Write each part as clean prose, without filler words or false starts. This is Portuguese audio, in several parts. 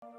Fala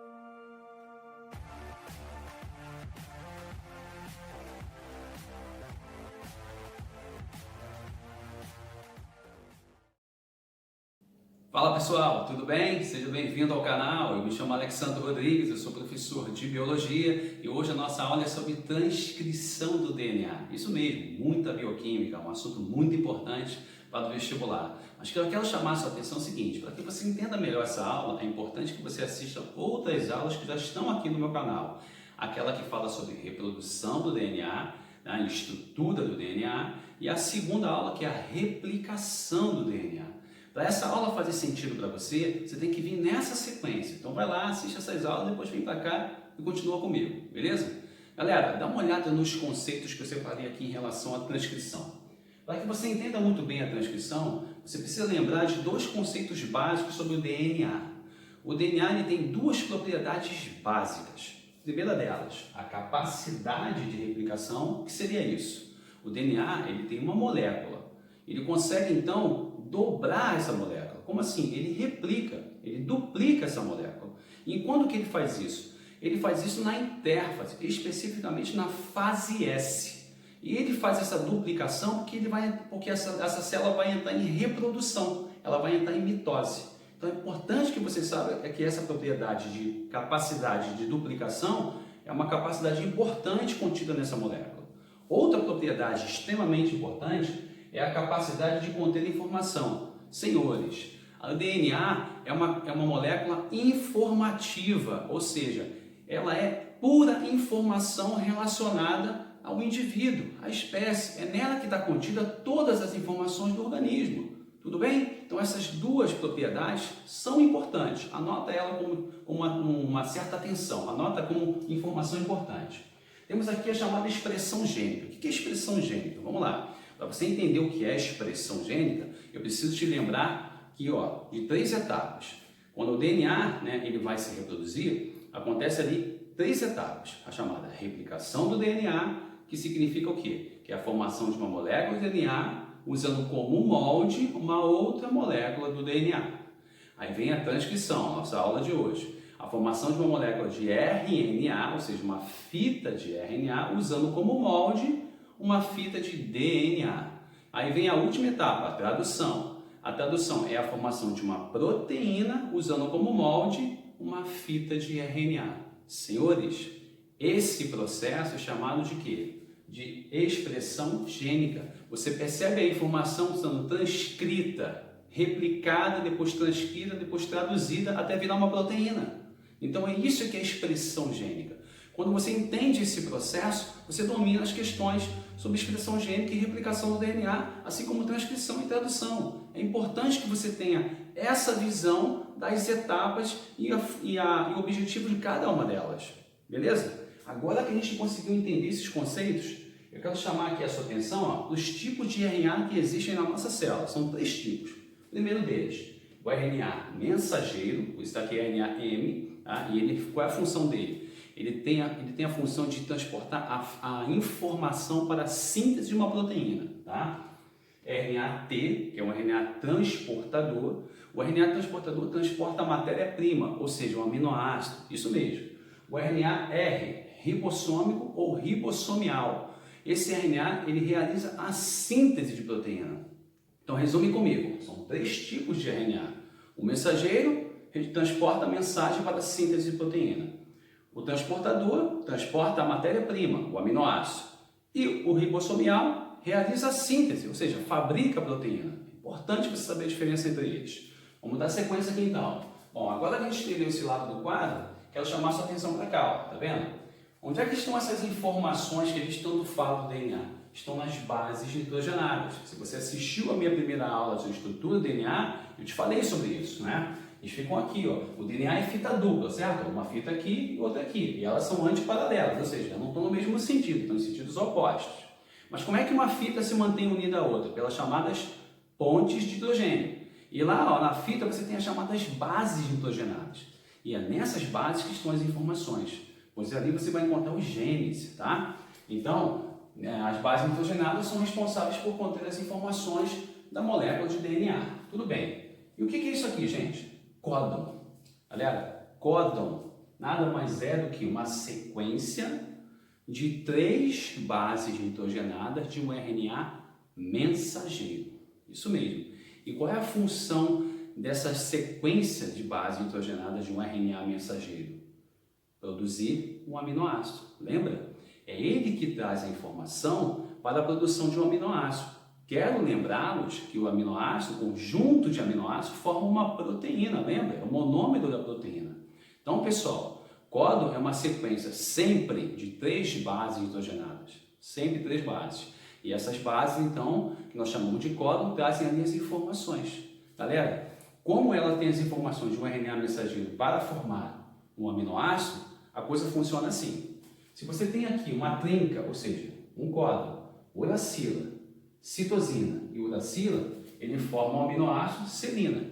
pessoal, tudo bem? Seja bem-vindo ao canal. Eu me chamo Alexandre Rodrigues, eu sou professor de Biologia e hoje a nossa aula é sobre transcrição do DNA. Isso mesmo, muita bioquímica, um assunto muito importante para o vestibular. Mas eu quero chamar a sua atenção o seguinte, para que você entenda melhor essa aula, é importante que você assista outras aulas que já estão aqui no meu canal. Aquela que fala sobre reprodução do DNA, a estrutura do DNA, e a segunda aula que é a replicação do DNA. Para essa aula fazer sentido para você, você tem que vir nessa sequência. Então vai lá, assiste essas aulas, depois vem para cá e continua comigo, beleza? Galera, dá uma olhada nos conceitos que eu separei aqui em relação à transcrição. Para que você entenda muito bem a transcrição, você precisa lembrar de dois conceitos básicos sobre o DNA. O DNA ele tem duas propriedades básicas. A primeira delas, a capacidade de replicação. O que seria isso? O DNA ele tem uma molécula. Ele consegue então dobrar essa molécula. Como assim? Ele replica, ele duplica essa molécula. E quando que ele faz isso? Ele faz isso na intérfase, especificamente na fase S. E ele faz essa duplicação porque essa célula vai entrar em reprodução, ela vai entrar em mitose. Então é importante que você saiba que essa propriedade de capacidade de duplicação é uma capacidade importante contida nessa molécula. Outra propriedade extremamente importante é a capacidade de conter informação. Senhores, o DNA é uma molécula informativa, ou seja, ela é pura informação relacionada ao indivíduo, à espécie. É nela que está contida todas as informações do organismo. Tudo bem? Então essas duas propriedades são importantes. Anota ela com uma certa atenção, anota como informação importante. Temos aqui a chamada expressão gênica. O que é expressão gênica? Vamos lá. Para você entender o que é expressão gênica, eu preciso te lembrar aqui, de três etapas. Quando o DNA ele vai se reproduzir, acontece ali três etapas. A chamada replicação do DNA, que significa o quê? Que é a formação de uma molécula de DNA usando como molde uma outra molécula do DNA. Aí vem a transcrição, nossa aula de hoje. A formação de uma molécula de RNA, ou seja, uma fita de RNA, usando como molde uma fita de DNA. Aí vem a última etapa, a tradução. A tradução é a formação de uma proteína usando como molde uma fita de RNA. Senhores, esse processo é chamado de quê? De expressão gênica. Você percebe a informação sendo transcrita, replicada, depois transcrita, depois traduzida até virar uma proteína. Então é isso que é expressão gênica. Quando você entende esse processo, você domina as questões sobre expressão gênica e replicação do DNA, assim como transcrição e tradução. É importante que você tenha essa visão das etapas e o objetivo de cada uma delas. Beleza? Agora que a gente conseguiu entender esses conceitos, eu quero chamar aqui a sua atenção dos tipos de RNA que existem na nossa célula. São três tipos. O primeiro deles, o RNA mensageiro, isso aqui é RNA M, tá? E qual é a função dele? Ele tem a função de transportar a informação para a síntese de uma proteína, tá? RNA-T, que é um RNA transportador. O RNA transportador transporta a matéria-prima, ou seja, um aminoácido, isso mesmo. O RNA-R, ribossômico ou ribossomial. Esse RNA ele realiza a síntese de proteína. Então resume comigo, são três tipos de RNA. O mensageiro ele transporta a mensagem para a síntese de proteína. O transportador transporta a matéria-prima, o aminoácido. E o ribossomial realiza a síntese, ou seja, fabrica a proteína. É importante você saber a diferença entre eles. Vamos dar sequência aqui então. Bom, agora que a gente entendeu esse lado do quadro, quero chamar a sua atenção para cá, tá vendo? Onde é que estão essas informações que a gente tanto fala do DNA? Estão nas bases nitrogenadas. Se você assistiu a minha primeira aula de estrutura do DNA, eu te falei sobre isso, né? Eles ficam aqui, o DNA é fita dupla, certo? Uma fita aqui e outra aqui. E elas são antiparalelas, ou seja, não estão no mesmo sentido, estão em sentidos opostos. Mas como é que uma fita se mantém unida à outra? Pelas chamadas pontes de hidrogênio. E lá, na fita, você tem as chamadas bases nitrogenadas. E é nessas bases que estão as informações. Pois ali você vai encontrar os genes, tá? Então, as bases nitrogenadas são responsáveis por conter as informações da molécula de DNA. Tudo bem. E o que é isso aqui, gente? Códon. Galera, códon nada mais é do que uma sequência de 3 bases nitrogenadas de um RNA mensageiro. Isso mesmo. E qual é a função dessa sequência de bases nitrogenadas de um RNA mensageiro? Produzir um aminoácido. Lembra? É ele que traz a informação para a produção de um aminoácido. Quero lembrá-los que o aminoácido, o conjunto de aminoácidos, forma uma proteína, lembra? É o monômero da proteína. Então, pessoal, códon é uma sequência sempre de 3 bases nitrogenadas. Sempre 3 bases. E essas bases, então, que nós chamamos de códon, trazem ali as informações. Galera, como ela tem as informações de um RNA mensageiro para formar um aminoácido, a coisa funciona assim. Se você tem aqui uma trinca, ou seja, um códon, uracila, citosina e uracila, ele forma um aminoácido serina.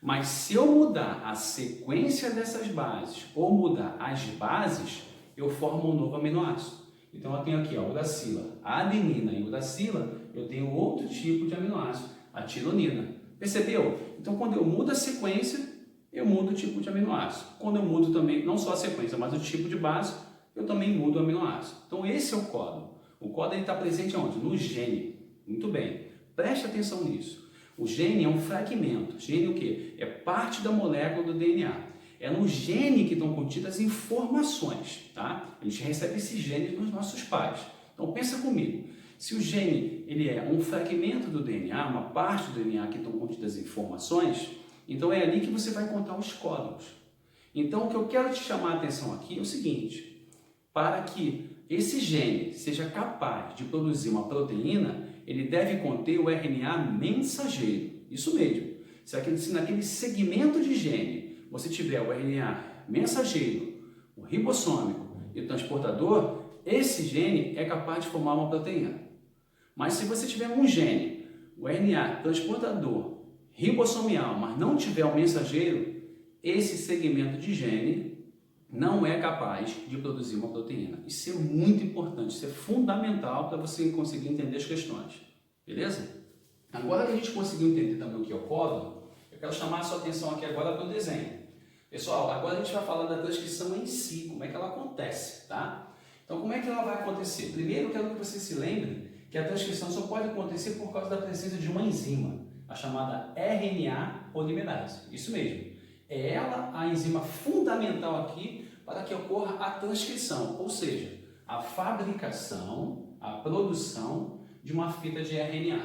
Mas se eu mudar a sequência dessas bases ou mudar as bases, eu formo um novo aminoácido. Então eu tenho aqui a uracila, a adenina e uracila, eu tenho outro tipo de aminoácido, a tironina. Percebeu? Então quando eu mudo a sequência, eu mudo o tipo de aminoácido. Quando eu mudo também, não só a sequência, mas o tipo de base, eu também mudo o aminoácido. Então esse é o códon. O códon está presente onde? No gene. Muito bem, preste atenção nisso. O gene é um fragmento. Gene o quê? É parte da molécula do DNA. É no gene que estão contidas informações, tá? A gente recebe esses genes dos nossos pais. Então pensa comigo. Se o gene ele é um fragmento do DNA, uma parte do DNA que estão contidas informações, então é ali que você vai encontrar os códons. Então o que eu quero te chamar a atenção aqui é o seguinte: para que esse gene seja capaz de produzir uma proteína, ele deve conter o RNA mensageiro. Isso mesmo. Se naquele segmento de gene você tiver o RNA mensageiro, o ribossômico e o transportador, esse gene é capaz de formar uma proteína. Mas se você tiver um gene, o RNA transportador, ribossomial, mas não tiver o mensageiro, esse segmento de gene não é capaz de produzir uma proteína. Isso é muito importante, isso é fundamental para você conseguir entender as questões. Beleza? Agora que a gente conseguiu entender também o que é o códon, eu quero chamar a sua atenção aqui agora para o desenho. Pessoal, agora a gente vai falar da transcrição em si, como é que ela acontece, tá? Então, como é que ela vai acontecer? Primeiro, eu quero que você se lembre que a transcrição só pode acontecer por causa da presença de uma enzima, a chamada RNA polimerase. Isso mesmo. É ela a enzima fundamental aqui para que ocorra a transcrição, ou seja, a fabricação, a produção de uma fita de RNA.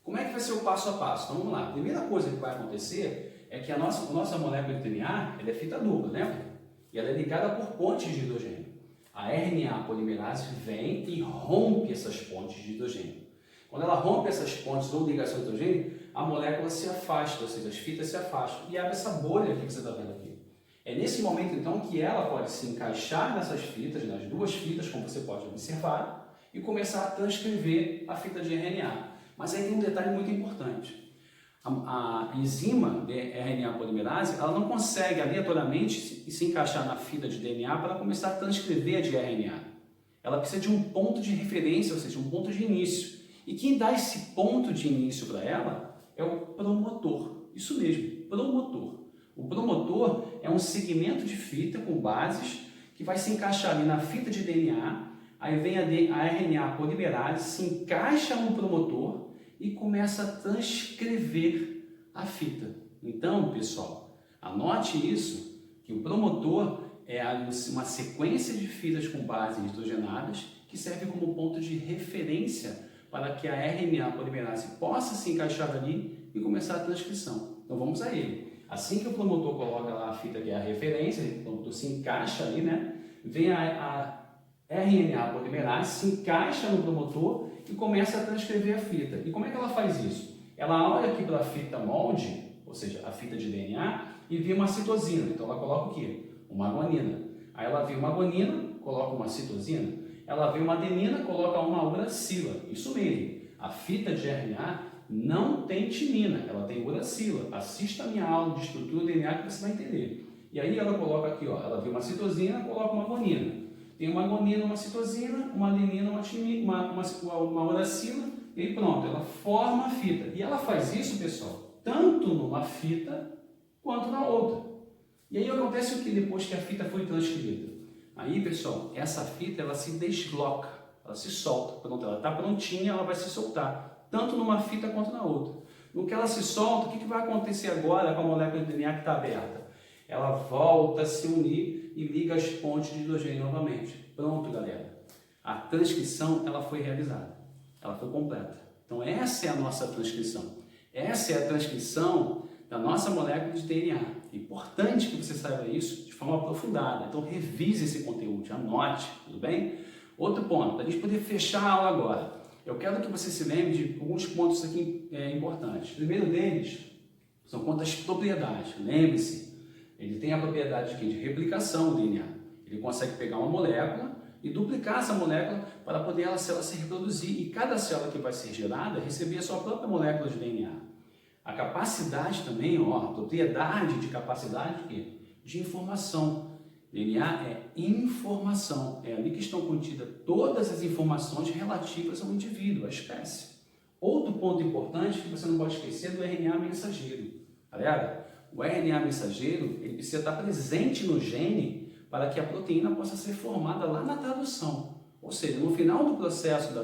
Como é que vai ser o passo a passo? Então vamos lá. A primeira coisa que vai acontecer é que a nossa molécula de DNA ela é fita dupla, né? E ela é ligada por pontes de hidrogênio. A RNA polimerase vem e rompe essas pontes de hidrogênio. Quando ela rompe essas pontes ou ligação de hidrogênio, a molécula se afasta, ou seja, as fitas se afastam e abre essa bolha que você está vendo aqui. É nesse momento, então, que ela pode se encaixar nessas fitas, nas 2 fitas, como você pode observar, e começar a transcrever a fita de RNA. Mas aí tem um detalhe muito importante. A enzima de RNA polimerase, ela não consegue aleatoriamente se encaixar na fita de DNA para começar a transcrever de RNA. Ela precisa de um ponto de referência, ou seja, um ponto de início. E quem dá esse ponto de início para ela é o promotor. Isso mesmo, promotor. O promotor é um segmento de fita com bases que vai se encaixar ali na fita de DNA, aí vem a RNA polimerase, se encaixa no promotor e começa a transcrever a fita. Então, pessoal, anote isso, que o promotor é uma sequência de fitas com bases nitrogenadas que serve como ponto de referência para que a RNA polimerase possa se encaixar ali e começar a transcrição. Então vamos a ele. Assim que o promotor coloca lá a fita que é a referência, o promotor se encaixa ali, né? Vem a RNA polimerase, se encaixa no promotor e começa a transcrever a fita. E como é que ela faz isso? Ela olha aqui para a fita molde, ou seja, a fita de DNA, e vê uma citosina. Então ela coloca o quê? Uma guanina. Aí ela vê uma guanina, coloca uma citosina. Ela vê uma adenina, coloca uma uracila. Isso mesmo. A fita de RNA não tem timina, ela tem uracila. Assista a minha aula de estrutura DNA que você vai entender. E aí ela coloca aqui, ó, ela vê uma citosina, coloca uma guanina. Tem uma guanina, uma citosina, uma adenina, uma uracila e pronto, ela forma a fita. E ela faz isso, pessoal, tanto numa fita quanto na outra. E aí acontece o que depois que a fita foi transferida? Aí, pessoal, essa fita ela se desloca, ela se solta. Pronto, ela está prontinha, ela vai se soltar, tanto numa fita quanto na outra. No que ela se solta, o que vai acontecer agora com a molécula de DNA que está aberta? Ela volta a se unir e liga as pontes de hidrogênio novamente. Pronto, galera. A transcrição ela foi realizada, ela foi completa. Então essa é a nossa transcrição. Essa é a transcrição da nossa molécula de DNA. É importante que você saiba isso de forma aprofundada. Então revise esse conteúdo, anote, tudo bem? Outro ponto, para a gente poder fechar a aula agora. Eu quero que você se lembre de alguns pontos aqui importantes. O primeiro deles são quanto às propriedades. Lembre-se, ele tem a propriedade de replicação do DNA. Ele consegue pegar uma molécula e duplicar essa molécula para poder a célula se reproduzir e cada célula que vai ser gerada receber a sua própria molécula de DNA. A capacidade também, a propriedade de capacidade de informação. DNA é informação, é ali que estão contidas todas as informações relativas ao indivíduo, à espécie. Outro ponto importante que você não pode esquecer é do RNA mensageiro. Galera, o RNA mensageiro ele precisa estar presente no gene para que a proteína possa ser formada lá na tradução. Ou seja, no final do processo,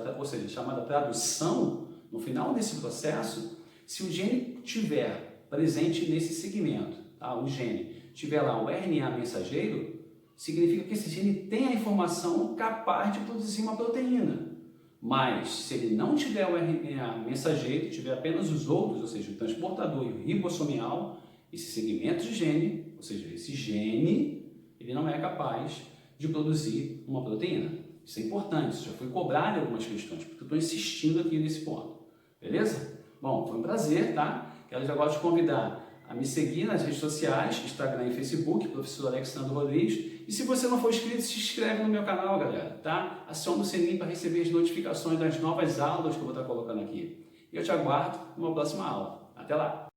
chamada tradução, no final desse processo, se o gene estiver presente nesse segmento, o gene tiver lá o RNA mensageiro, significa que esse gene tem a informação capaz de produzir uma proteína. Mas, se ele não tiver o RNA mensageiro, tiver apenas os outros, ou seja, o transportador e o ribossomial, esse segmento de gene, ou seja, esse gene, ele não é capaz de produzir uma proteína. Isso é importante, isso já foi cobrado em algumas questões, porque eu estou insistindo aqui nesse ponto. Beleza? Bom, foi um prazer, tá? Quero já agora te convidar a me seguir nas redes sociais, Instagram e Facebook, professor Alexandre Rodrigues. E se você não for inscrito, se inscreve no meu canal, galera, tá? Aciona o sininho para receber as notificações das novas aulas que eu vou estar colocando aqui. E eu te aguardo numa próxima aula. Até lá!